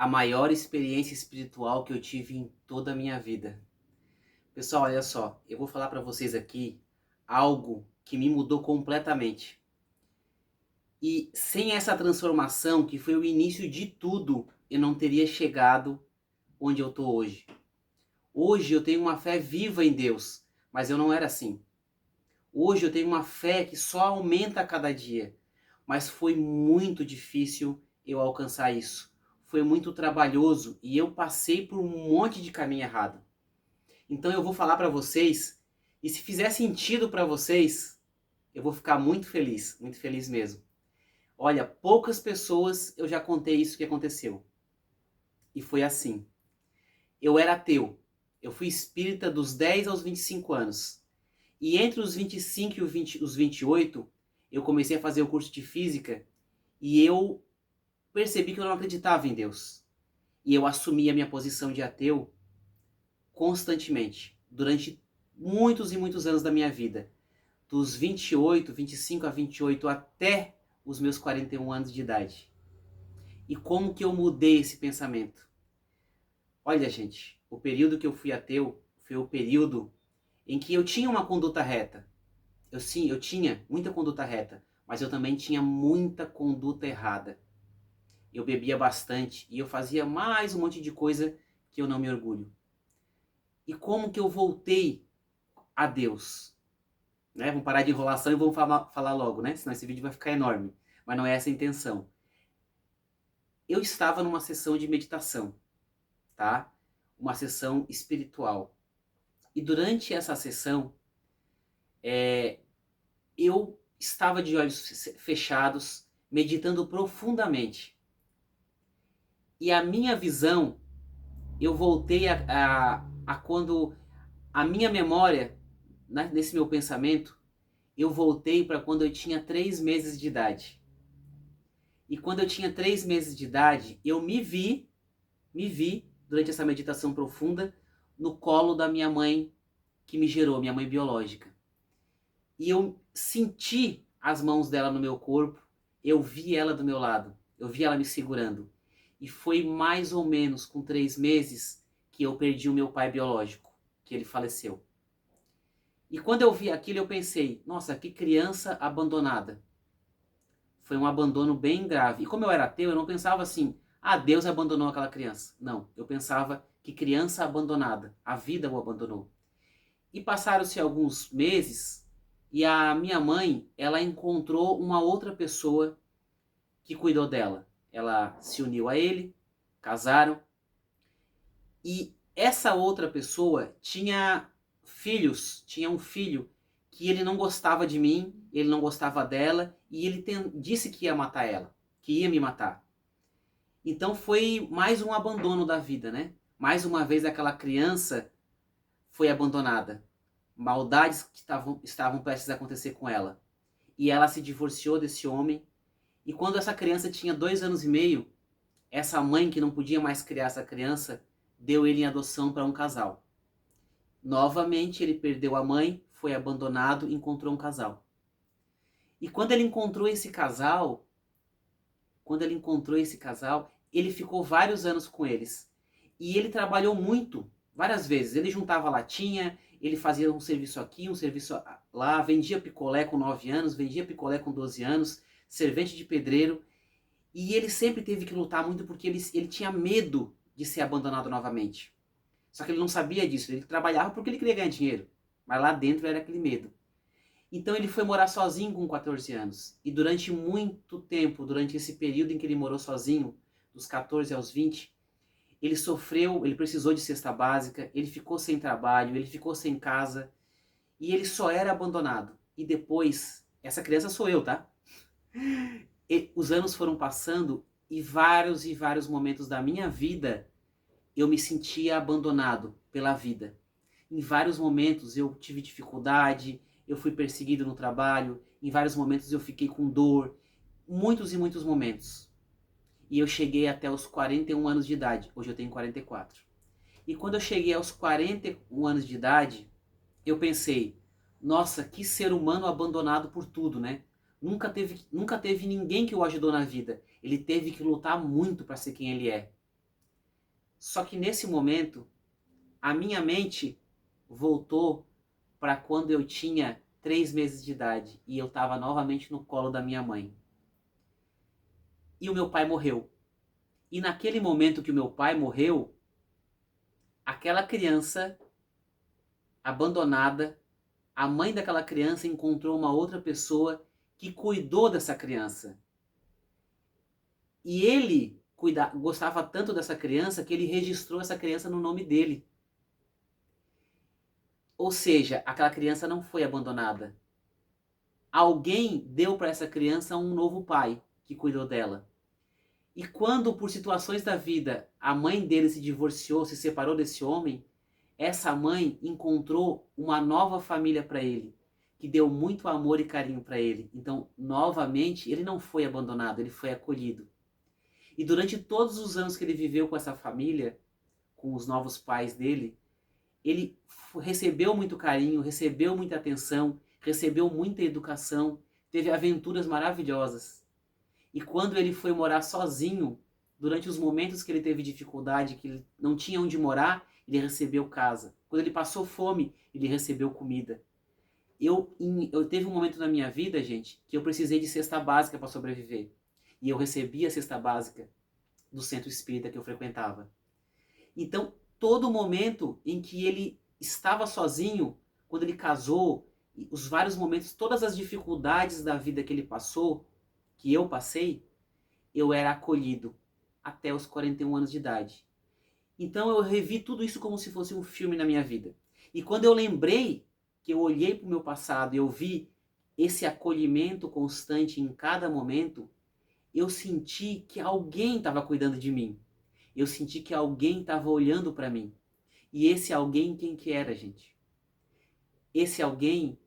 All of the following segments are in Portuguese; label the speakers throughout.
Speaker 1: a maior experiência espiritual que eu tive em toda a minha vida. Pessoal, olha só, eu vou falar para vocês aqui algo que me mudou completamente. E sem essa transformação, que foi o início de tudo, eu não teria chegado onde eu estou hoje. Hoje eu tenho uma fé viva em Deus, mas eu não era assim. Hoje eu tenho uma fé que só aumenta a cada dia, mas foi muito difícil eu alcançar isso. Foi muito trabalhoso e eu passei por um monte de caminho errado. Então eu vou falar para vocês, e se fizer sentido para vocês, eu vou ficar muito feliz mesmo. Olha, poucas pessoas eu já contei isso que aconteceu. E foi assim. Eu era ateu. Eu fui espírita dos 10 aos 25 anos. E entre os 25 e os 28, eu comecei a fazer o curso de física e eu percebi que eu não acreditava em Deus. E eu assumi a minha posição de ateu constantemente, durante muitos e muitos anos da minha vida. Dos 28, 25 a 28 até os meus 41 anos de idade. E como que eu mudei esse pensamento? Olha, gente, o período que eu fui ateu foi o período em que eu tinha uma conduta reta. Sim, eu tinha muita conduta reta, mas eu também tinha muita conduta errada. Eu bebia bastante e eu fazia mais um monte de coisa que eu não me orgulho. E como que eu voltei a Deus? Né? Vamos parar de enrolação e vamos falar logo, né? Senão esse vídeo vai ficar enorme. Mas não é essa a intenção. Eu estava numa sessão de meditação, tá? Uma sessão espiritual. E durante essa sessão, eu estava de olhos fechados, meditando profundamente. E a minha visão, eu voltei a quando a minha memória, né, nesse meu pensamento, eu voltei para quando eu tinha 3 meses de idade. E quando eu tinha 3 meses de idade, eu me vi durante essa meditação profunda, no colo da minha mãe que me gerou, minha mãe biológica. E eu senti as mãos dela no meu corpo, eu vi ela do meu lado, eu vi ela me segurando. E foi mais ou menos com 3 meses que eu perdi o meu pai biológico, que ele faleceu. E quando eu vi aquilo, eu pensei, nossa, que criança abandonada. Foi um abandono bem grave. E como eu era ateu, eu não pensava assim, ah, Deus abandonou aquela criança. Não, eu pensava que criança abandonada, a vida o abandonou. E passaram-se alguns meses e a minha mãe, ela encontrou uma outra pessoa que cuidou dela. Ela se uniu a ele, casaram, e essa outra pessoa tinha filhos, tinha um filho que ele não gostava de mim, ele não gostava dela, e ele disse que ia matar ela, que ia me matar. Então foi mais um abandono da vida, né? Mais uma vez aquela criança foi abandonada. Maldades que estavam prestes a acontecer com ela. E ela se divorciou desse homem. E quando essa criança tinha 2 anos e meio, essa mãe que não podia mais criar essa criança, deu ele em adoção para um casal. Novamente ele perdeu a mãe, foi abandonado e encontrou um casal. E quando ele encontrou esse casal, ele ficou vários anos com eles. E ele trabalhou muito, várias vezes. Ele juntava latinha, ele fazia um serviço aqui, um serviço lá, vendia picolé com 9 anos, vendia picolé com 12 anos, servente de pedreiro. E ele sempre teve que lutar muito porque ele tinha medo de ser abandonado novamente. Só que ele não sabia disso, ele trabalhava porque ele queria ganhar dinheiro. Mas lá dentro era aquele medo. Então ele foi morar sozinho com 14 anos. E durante muito tempo, durante esse período em que ele morou sozinho, dos 14 aos 20, ele sofreu, ele precisou de cesta básica, ele ficou sem trabalho, ele ficou sem casa. E ele só era abandonado. E depois, essa criança sou eu, tá? Os anos foram passando e vários momentos da minha vida eu me sentia abandonado pela vida. Em vários momentos eu tive dificuldade, eu fui perseguido no trabalho, em vários momentos eu fiquei com dor, muitos e muitos momentos. E eu cheguei até os 41 anos de idade, hoje eu tenho 44. E quando eu cheguei aos 41 anos de idade, eu pensei, nossa, que ser humano abandonado por tudo, né? Nunca teve ninguém que o ajudou na vida. Ele teve que lutar muito para ser quem ele é. Só que nesse momento, a minha mente voltou para quando eu tinha 3 meses de idade e eu estava novamente no colo da minha mãe. E o meu pai morreu. E naquele momento que o meu pai morreu, aquela criança abandonada, a mãe daquela criança encontrou uma outra pessoa que cuidou dessa criança. E ele gostava tanto dessa criança que ele registrou essa criança no nome dele. Ou seja, aquela criança não foi abandonada. Alguém deu para essa criança um novo pai que cuidou dela. E quando, por situações da vida, a mãe dele se divorciou, se separou desse homem, essa mãe encontrou uma nova família para ele, que deu muito amor e carinho para ele. Então, novamente, ele não foi abandonado, ele foi acolhido. E durante todos os anos que ele viveu com essa família, com os novos pais dele, ele recebeu muito carinho, recebeu muita atenção, recebeu muita educação, teve aventuras maravilhosas. E quando ele foi morar sozinho, durante os momentos que ele teve dificuldade, que ele não tinha onde morar, ele recebeu casa. Quando ele passou fome, ele recebeu comida. Eu teve um momento na minha vida, gente, que eu precisei de cesta básica para sobreviver. E eu recebi a cesta básica do centro espírita que eu frequentava. Então, todo momento em que ele estava sozinho, quando ele casou, os vários momentos, todas as dificuldades da vida que ele passou, que eu passei, eu era acolhido até os 41 anos de idade. Então eu revi tudo isso como se fosse um filme na minha vida. E quando eu lembrei, que eu olhei para o meu passado e eu vi esse acolhimento constante em cada momento, eu senti que alguém estava cuidando de mim. Eu senti que alguém estava olhando para mim. E esse alguém, quem que era, gente? Esse alguém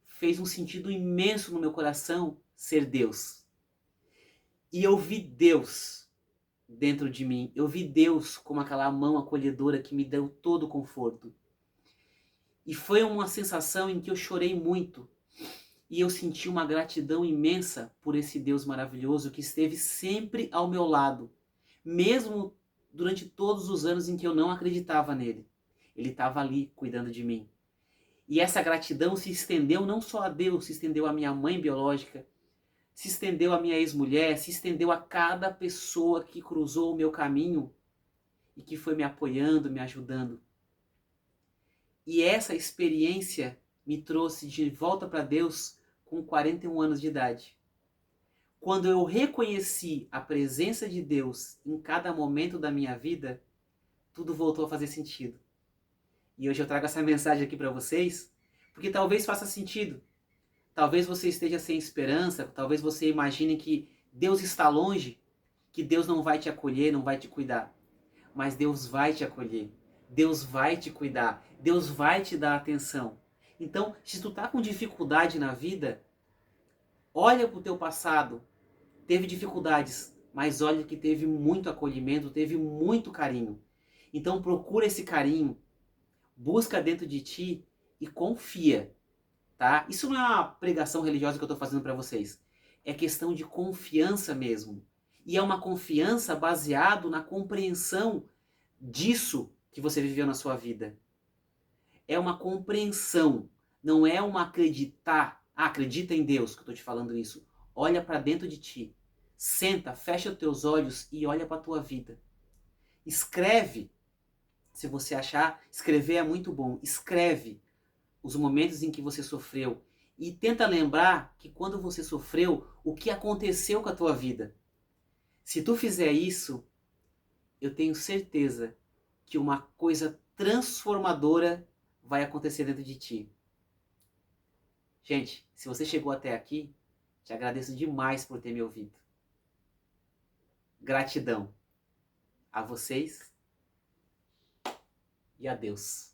Speaker 1: fez um sentido imenso no meu coração ser Deus. E eu vi Deus dentro de mim. Eu vi Deus como aquela mão acolhedora que me deu todo o conforto. E foi uma sensação em que eu chorei muito. E eu senti uma gratidão imensa por esse Deus maravilhoso que esteve sempre ao meu lado. Mesmo durante todos os anos em que eu não acreditava nele. Ele estava ali cuidando de mim. E essa gratidão se estendeu não só a Deus, se estendeu à minha mãe biológica, se estendeu à minha ex-mulher, se estendeu a cada pessoa que cruzou o meu caminho e que foi me apoiando, me ajudando. E essa experiência me trouxe de volta para Deus com 41 anos de idade. Quando eu reconheci a presença de Deus em cada momento da minha vida, tudo voltou a fazer sentido. E hoje eu trago essa mensagem aqui para vocês, porque talvez faça sentido. Talvez você esteja sem esperança, talvez você imagine que Deus está longe, que Deus não vai te acolher, não vai te cuidar. Mas Deus vai te acolher, Deus vai te cuidar, Deus vai te dar atenção. Então, se tu tá com dificuldade na vida, olha para o teu passado, teve dificuldades, mas olha que teve muito acolhimento, teve muito carinho. Então procura esse carinho, busca dentro de ti e confia. Tá? Isso não é uma pregação religiosa que eu estou fazendo para vocês. É questão de confiança mesmo. E é uma confiança baseado na compreensão disso que você viveu na sua vida. É uma compreensão, não é uma acreditar. Ah, acredita em Deus que eu estou te falando isso. Olha para dentro de ti. Senta, fecha os teus olhos e olha para a tua vida. Escreve, se você achar, escrever é muito bom. Escreve os momentos em que você sofreu e tenta lembrar que quando você sofreu, o que aconteceu com a tua vida. Se tu fizer isso, eu tenho certeza que uma coisa transformadora vai acontecer dentro de ti. Gente, se você chegou até aqui, te agradeço demais por ter me ouvido. Gratidão a vocês e a Deus.